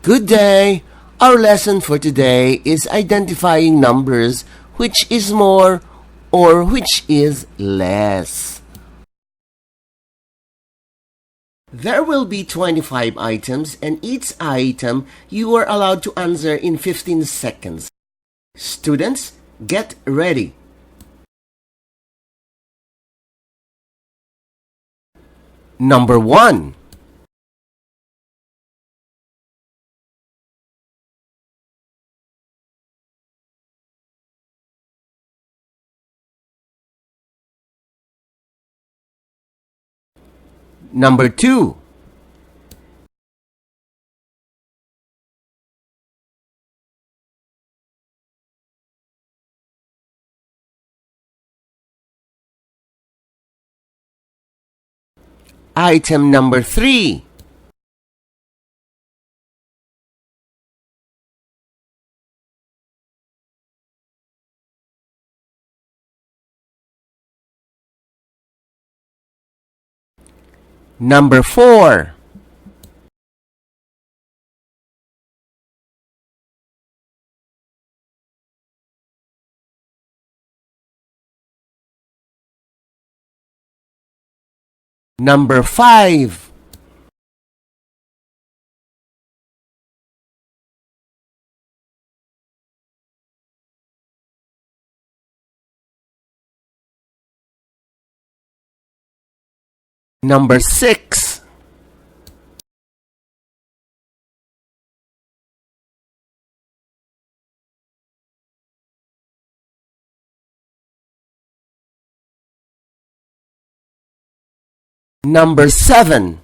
Good day! Our lesson for today is identifying numbers which is more or which is less. There will be 25 items and each item you are allowed to answer in 15 seconds. Students, get ready. Number 1. Number 2. Item number 3. Number 4. Number 5. Number 6. Number 7.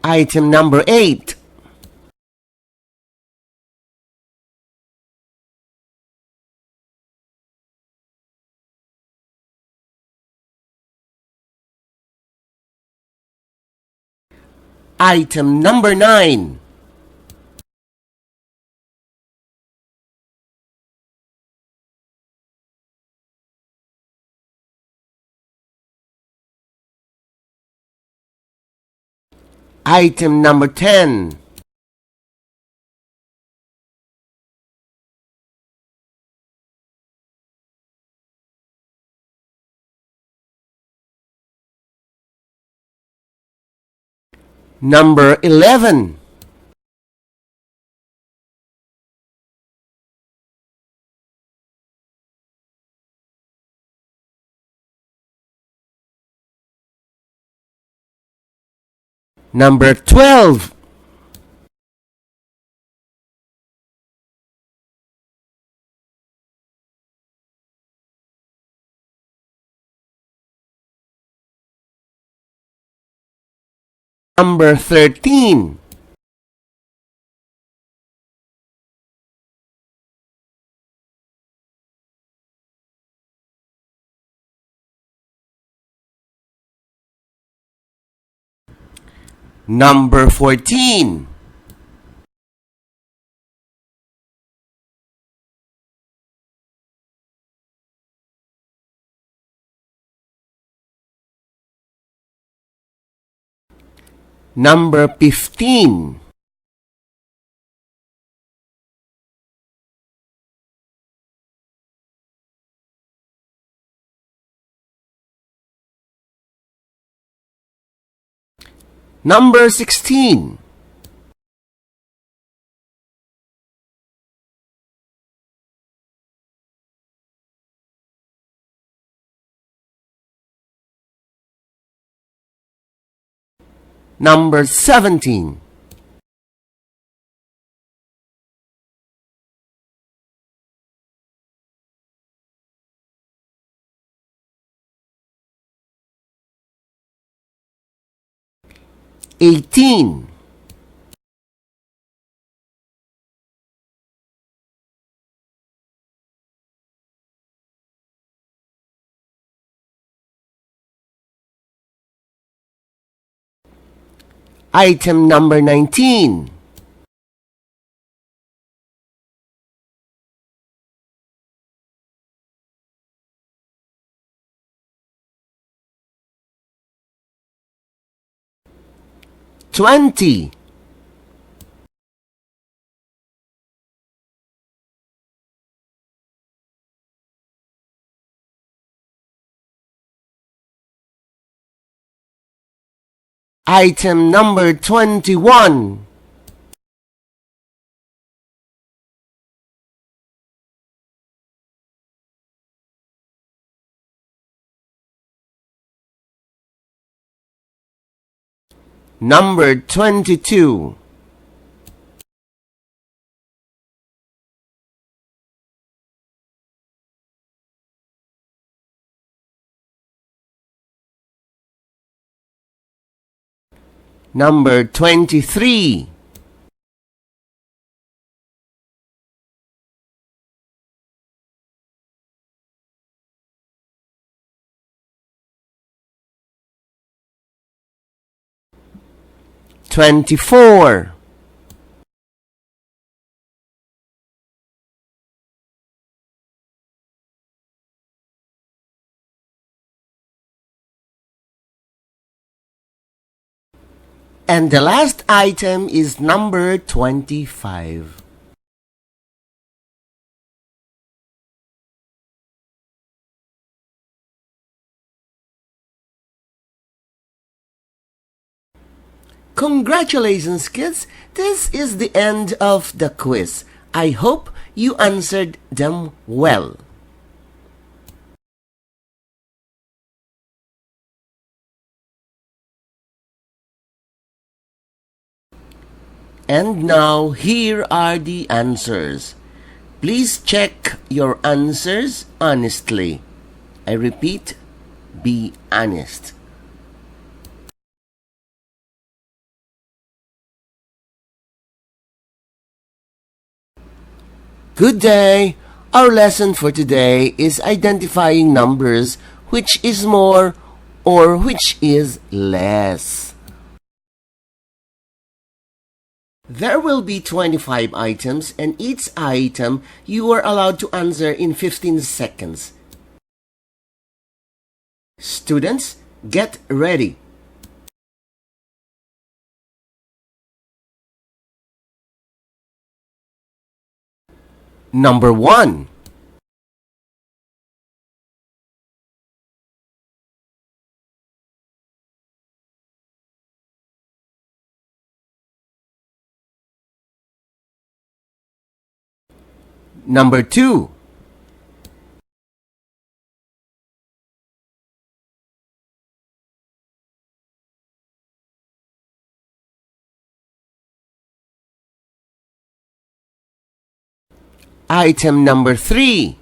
Item number 8. Item number 9. Item number 10. Number 11. Number 12. Number 13. Number 14. Number 15. Number 16. Number 17. $18. Item number 19. 20. Item number 21. Number 22. Number 23. Twenty-four. And the last item is number 25. Congratulations, kids! This is the end of the quiz. I hope you answered them well. And now, here are the answers. Please check your answers honestly. I repeat, be honest. Good day! Our lesson for today is identifying numbers, which is more or which is less. There will be 25 items, and each item you are allowed to answer in 15 seconds. Students, get ready. Number 1. Number 2. Item number 3.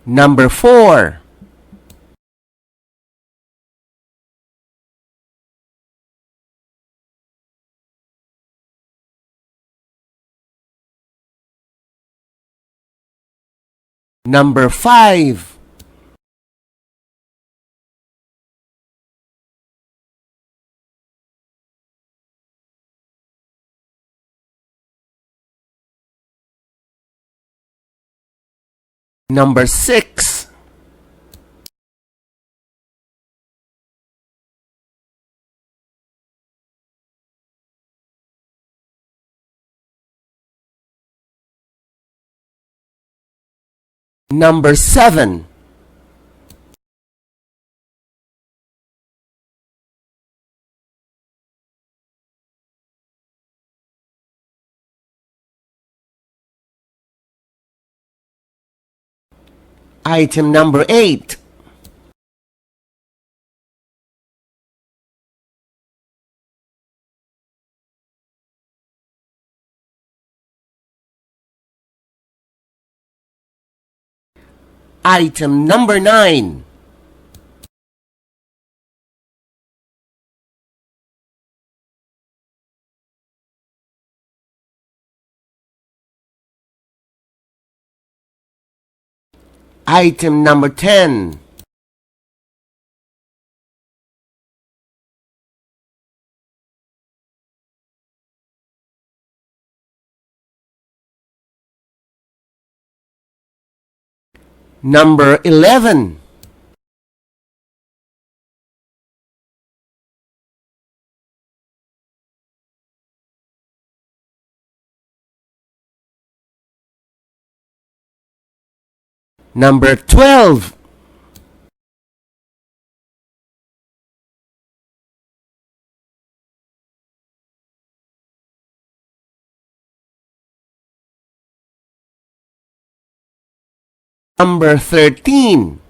Number 4. Number 5. Number 6. Number 7. Item number 8. Item number 9. Item number 10. Number 11. Number 12. Number 13.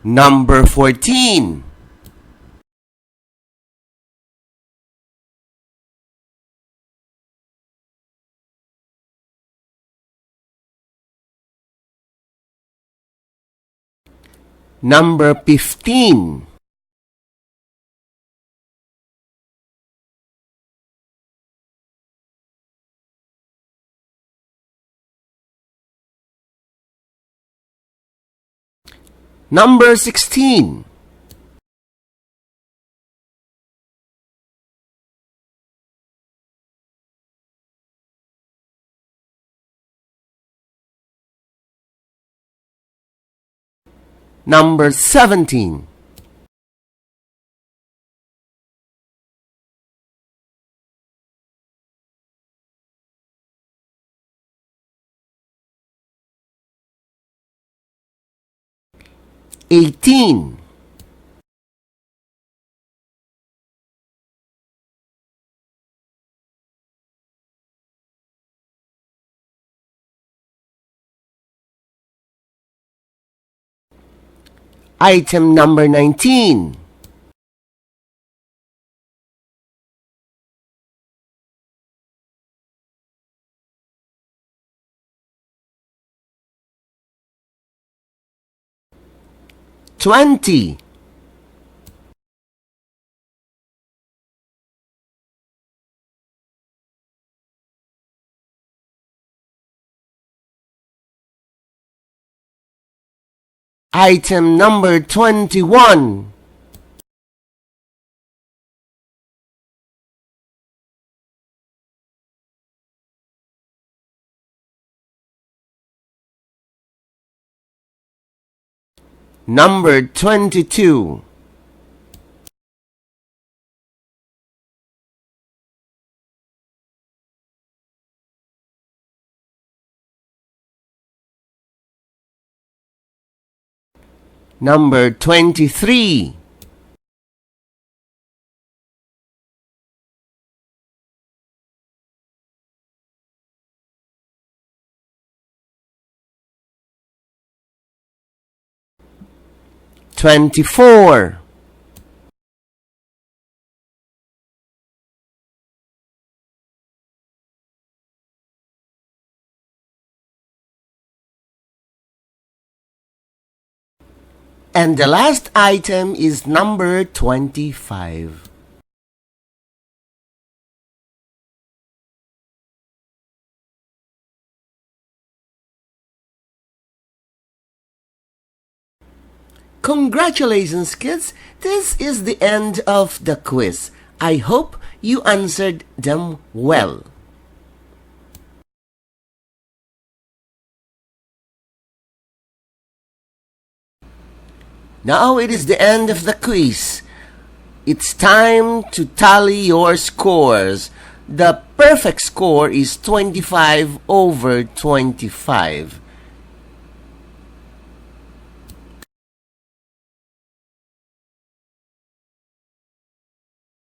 Number 14. Number 15. Number 16. Number 17. Eighteen. Item number 19. $20. Item number 21. Number 22. Number 23. $24. And the last item is number 25. Congratulations, kids! This is the end of the quiz. I hope you answered them well. Now it is the end of the quiz. It's time to tally your scores. The perfect score is 25 over 25.